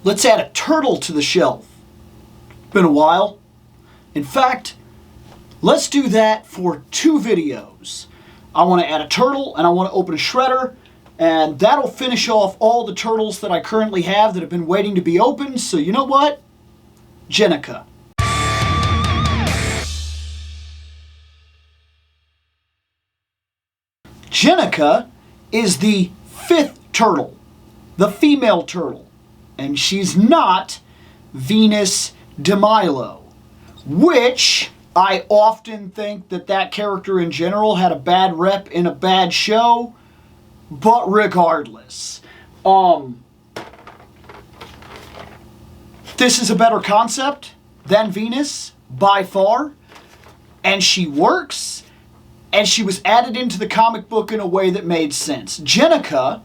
Let's add a turtle to the shelf. Been a while. In fact, let's do that for 2 videos. I want to add a turtle and I want to open a shredder, and that'll finish off all the turtles that I currently have that have been waiting to be opened. So you know what? Jennika. Jennika is the 5th turtle, the female turtle, and she's not Venus de Milo, which I often think that character in general had a bad rep in a bad show, but regardless, this is a better concept than Venus by far, and she works, and she was added into the comic book in a way that made sense. Jennika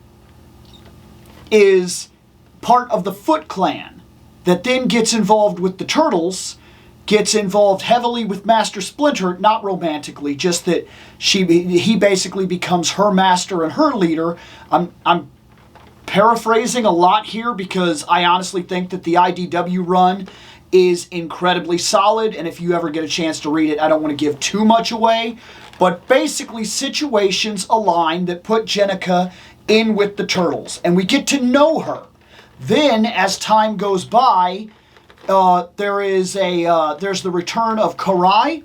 is part of the Foot Clan that then gets involved with the Turtles, gets involved heavily with Master Splinter, not romantically, just that he basically becomes her master and her leader. I'm paraphrasing a lot here because I honestly think that the IDW run is incredibly solid, and if you ever get a chance to read it, I don't want to give too much away, but basically situations align that put Jennika in with the Turtles, and we get to know her. Then, as time goes by, there's the return of Karai.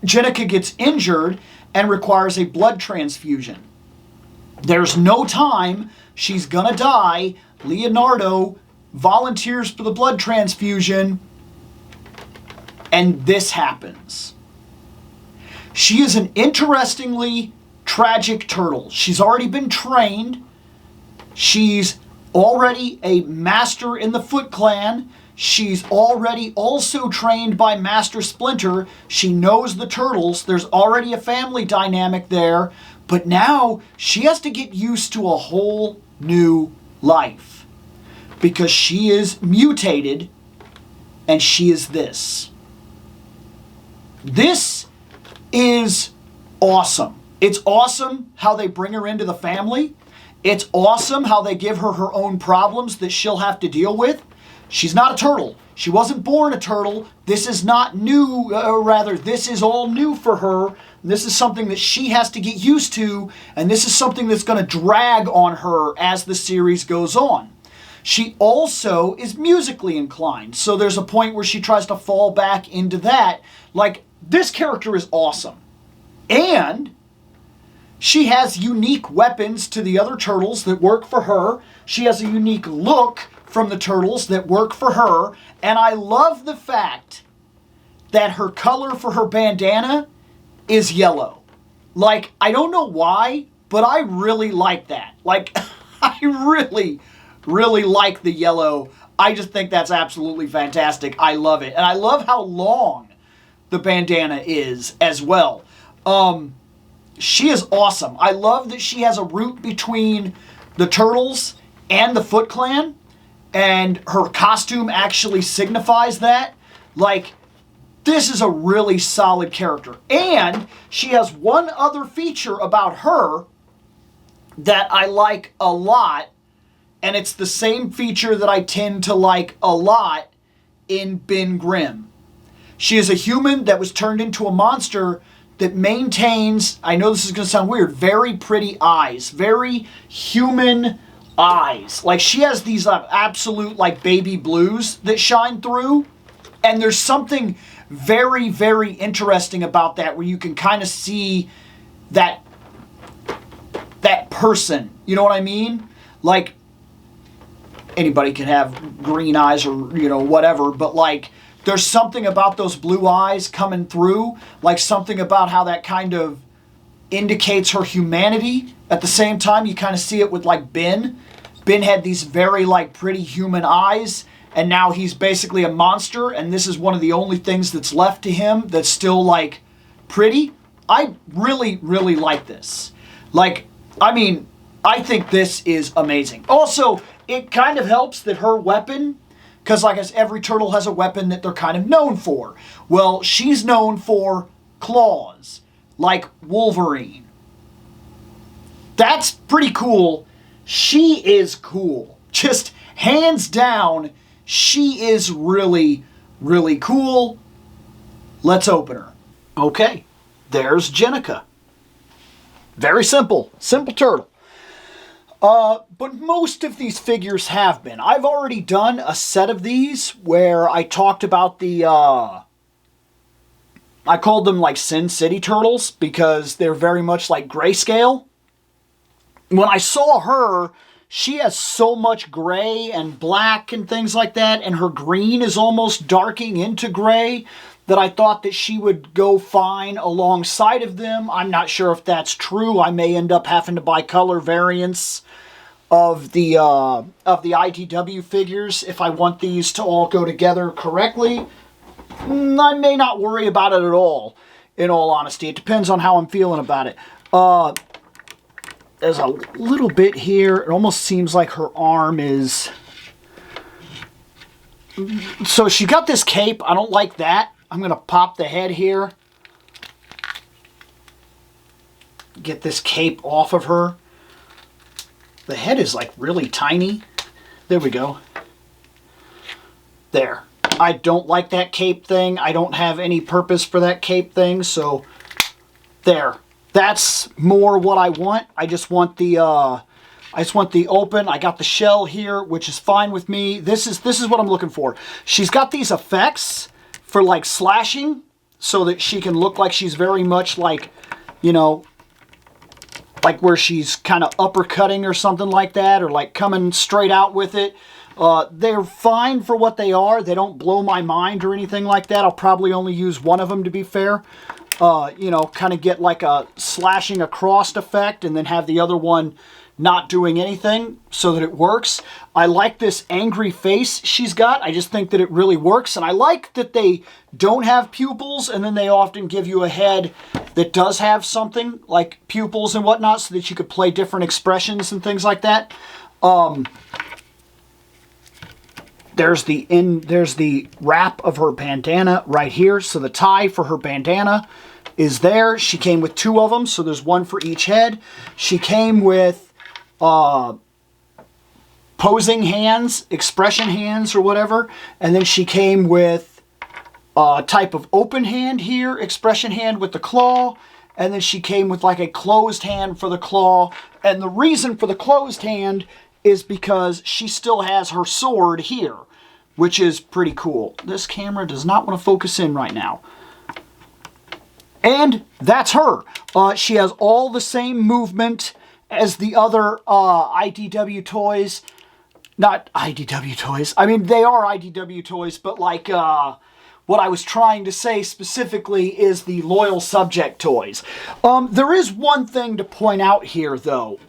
Jennika gets injured and requires a blood transfusion. There's no time. She's gonna die. Leonardo volunteers for the blood transfusion, and this happens. She is an interestingly tragic turtle. She's already been trained. She's already a master in the Foot Clan. She's already also trained by Master Splinter. She knows the Turtles. There's already a family dynamic there. But now she has to get used to a whole new life, because she is mutated, and she is this. This is awesome. It's awesome how they bring her into the family. It's awesome how they give her her own problems that she'll have to deal with. She's not a turtle. She wasn't born a turtle. This is not new, this is all new for her. This is something that she has to get used to, and this is something that's going to drag on her as the series goes on. She also is musically inclined, so there's a point where she tries to fall back into that. Like, this character is awesome. And she has unique weapons to the other turtles that work for her. She has a unique look from the turtles that work for her. And I love the fact that her color for her bandana is yellow. Like, I don't know why, but I really like that. Like, I really, really like the yellow. I just think that's absolutely fantastic. I love it. And I love how long the bandana is as well. She is awesome. I love that she has a root between the Turtles and the Foot Clan, and her costume actually signifies that. Like, this is a really solid character. And she has one other feature about her that I like a lot, and it's the same feature that I tend to like a lot in Ben Grimm. She is a human that was turned into a monster that maintains, I know this is going to sound weird, very pretty eyes. Very human eyes. Like, she has these absolute, like, baby blues that shine through. And there's something very, very interesting about that, where you can kind of see that person. You know what I mean? Like, anybody can have green eyes or, whatever, but, like, there's something about those blue eyes coming through, like something about how that kind of indicates her humanity. At the same time, you kind of see it with, like, Ben. Ben had these very, like, pretty human eyes, and now he's basically a monster, and this is one of the only things that's left to him that's still, like, pretty. I really, really like this. Like, I mean, I think this is amazing. Also, it kind of helps that her weapon, because, like I said, every turtle has a weapon that they're kind of known for. Well, she's known for claws, like Wolverine. That's pretty cool. She is cool. Just hands down, she is really, really cool. Let's open her. Okay, there's Jennika. Very simple. Simple turtle. But most of these figures have been. I've already done a set of these where I talked about the, I called them like Sin City turtles because they're very much like grayscale. When I saw her, she has so much gray and black and things like that, and her green is almost darking into gray, that I thought that she would go fine alongside of them. I'm not sure if that's true. I may end up having to buy color variants of the IDW figures if I want these to all go together correctly. I may not worry about it at all, in all honesty. It depends on how I'm feeling about it. There's a little bit here. It almost seems like her arm is... So she got this cape. I don't like that. I'm going to pop the head here. Get this cape off of her. The head is like really tiny. There we go. There. I don't like that cape thing. I don't have any purpose for that cape thing, so there. That's more what I want. I just want the open. I got the shell here, which is fine with me. This is what I'm looking for. She's got these effects for like slashing so that she can look like she's very much like, you know, like where she's kind of uppercutting or something like that, or like coming straight out with it. They're fine for what they are. They don't blow my mind or anything like that. I'll probably only use one of them to be fair. You know, kind of get like a slashing across effect and then have the other one not doing anything so that it works. I like this angry face she's got. I just think that it really works. And I like that they don't have pupils, and then they often give you a head that does have something like pupils and whatnot so that you could play different expressions and things like that. There's the wrap of her bandana right here. So the tie for her bandana is there. She came with two of them, so there's one for each head. She came with posing hands, expression hands or whatever, and then she came with a type of open hand here, expression hand with the claw, and then she came with like a closed hand for the claw. And the reason for the closed hand is because she still has her sword here, which is pretty cool. This camera does not want to focus in right now. And that's her. She has all the same movement as the other IDW toys. Not IDW toys. I mean, they are IDW toys, but like what I was trying to say specifically is the Loyal Subject toys. There is one thing to point out here, though.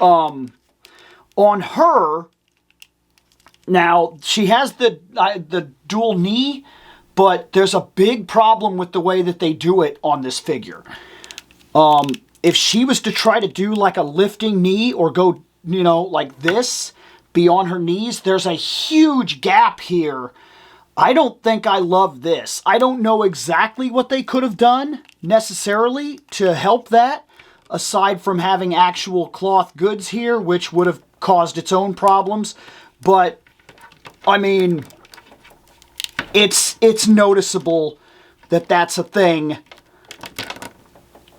On her, now, she has the dual knee, but there's a big problem with the way that they do it on this figure. If she was to try to do like a lifting knee or go, you know, like this, be on her knees, there's a huge gap here. I don't think I love this. I don't know exactly what they could have done necessarily to help that, aside from having actual cloth goods here, which would have caused its own problems. But, I mean, it's noticeable that that's a thing.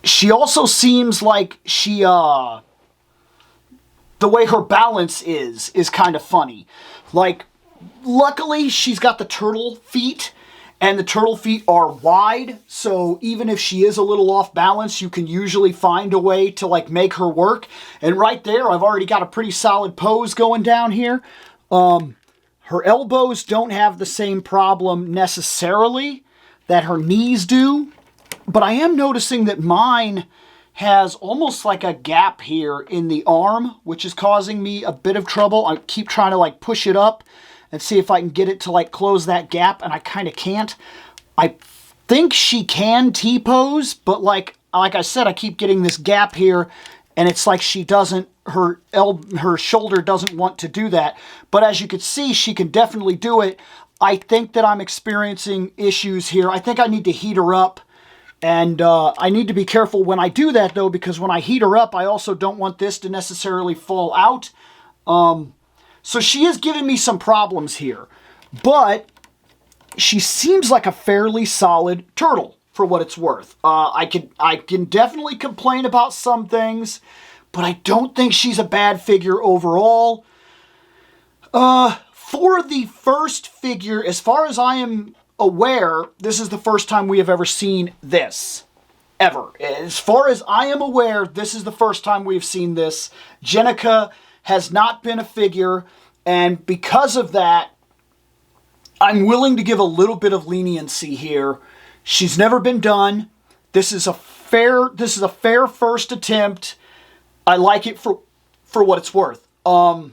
She also seems like she, the way her balance is kind of funny. Like, luckily, she's got the turtle feet, and the turtle feet are wide, so even if she is a little off balance, you can usually find a way to, like, make her work. And right there, I've already got a pretty solid pose going down here. Her elbows don't have the same problem necessarily that her knees do, but I am noticing that mine has almost like a gap here in the arm, which is causing me a bit of trouble. I keep trying to like push it up and see if I can get it to like close that gap, and I kind of can't. I think she can T-pose, but like I said, I keep getting this gap here, and it's like she doesn't, her shoulder doesn't want to do that. But as you can see, she can definitely do it. I think that I'm experiencing issues here. I think I need to heat her up. And I need to be careful when I do that, though, because when I heat her up, I also don't want this to necessarily fall out. So she is giving me some problems here. But she seems like a fairly solid turtle, for what it's worth. I can definitely complain about some things, but I don't think she's a bad figure overall. For the first figure, as far as I am aware, this is the first time we have ever seen this. Ever. As far as I am aware, this is the first time we've seen this. Jennika has not been a figure, and because of that, I'm willing to give a little bit of leniency here. She's never been done. This is a fair first attempt. I like it for what it's worth. But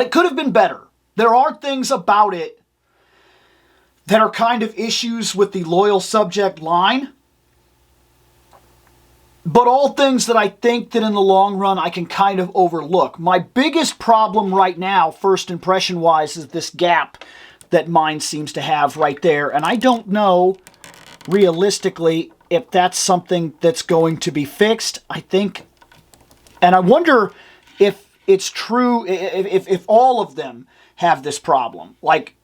it could have been better. There are things about it that are kind of issues with the loyal subject line. But all things that I think that in the long run I can kind of overlook. My biggest problem right now, first impression-wise, is this gap that mine seems to have right there. And I don't know, realistically, if that's something that's going to be fixed. I think, and I wonder if it's true, if all of them have this problem. Like,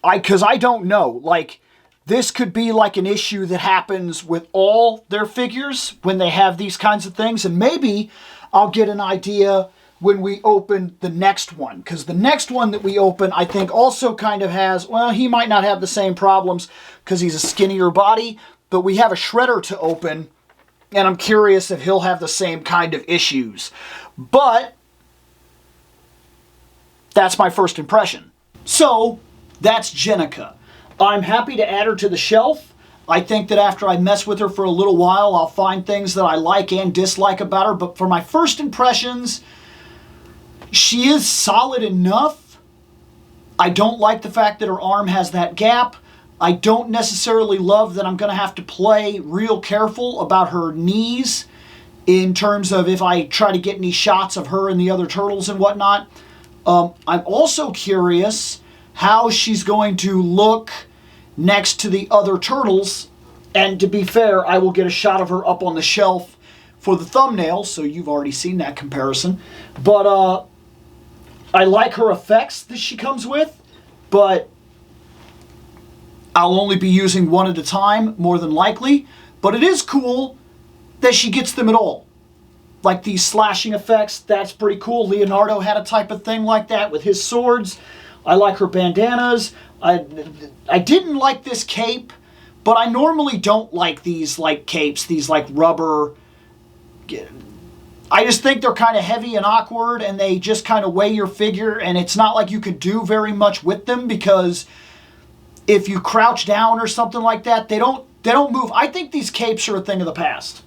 because I don't know. Like, this could be like an issue that happens with all their figures when they have these kinds of things. And maybe I'll get an idea when we open the next one. Because the next one that we open, I think also kind of has, well, he might not have the same problems because he's a skinnier body. But we have a Shredder to open. And I'm curious if he'll have the same kind of issues. But that's my first impression. So that's Jennika. I'm happy to add her to the shelf. I think that after I mess with her for a little while, I'll find things that I like and dislike about her. But for my first impressions, she is solid enough. I don't like the fact that her arm has that gap. I don't necessarily love that I'm going to have to play real careful about her knees in terms of if I try to get any shots of her and the other turtles and whatnot. I'm also curious how she's going to look next to the other turtles. And to be fair, I will get a shot of her up on the shelf for the thumbnail, so you've already seen that comparison. But I like her effects that she comes with, but I'll only be using one at a time, more than likely. But it is cool that she gets them at all. Like these slashing effects, that's pretty cool. Leonardo had a type of thing like that with his swords. I like her bandanas. I didn't like this cape, but I normally don't like these like capes, these like rubber. I just think they're kind of heavy and awkward, and they just kind of weigh your figure, and it's not like you could do very much with them because if you crouch down or something like that, they don't move. I think these capes are a thing of the past.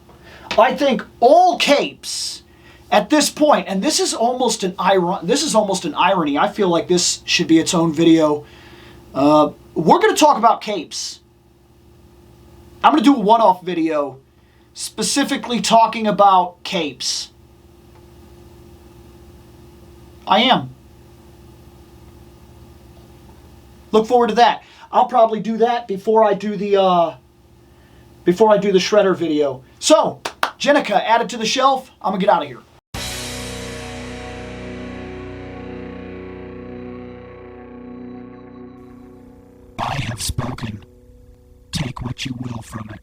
I think all capes at this point, and this is almost an irony. I feel like this should be its own video. We're going to talk about capes. I'm going to do a one-off video specifically talking about capes. I am. Look forward to that. I'll probably do that before I do the Shredder video. So, Jennika added to the shelf. I'm going to get out of here. I have spoken. Take what you will from it.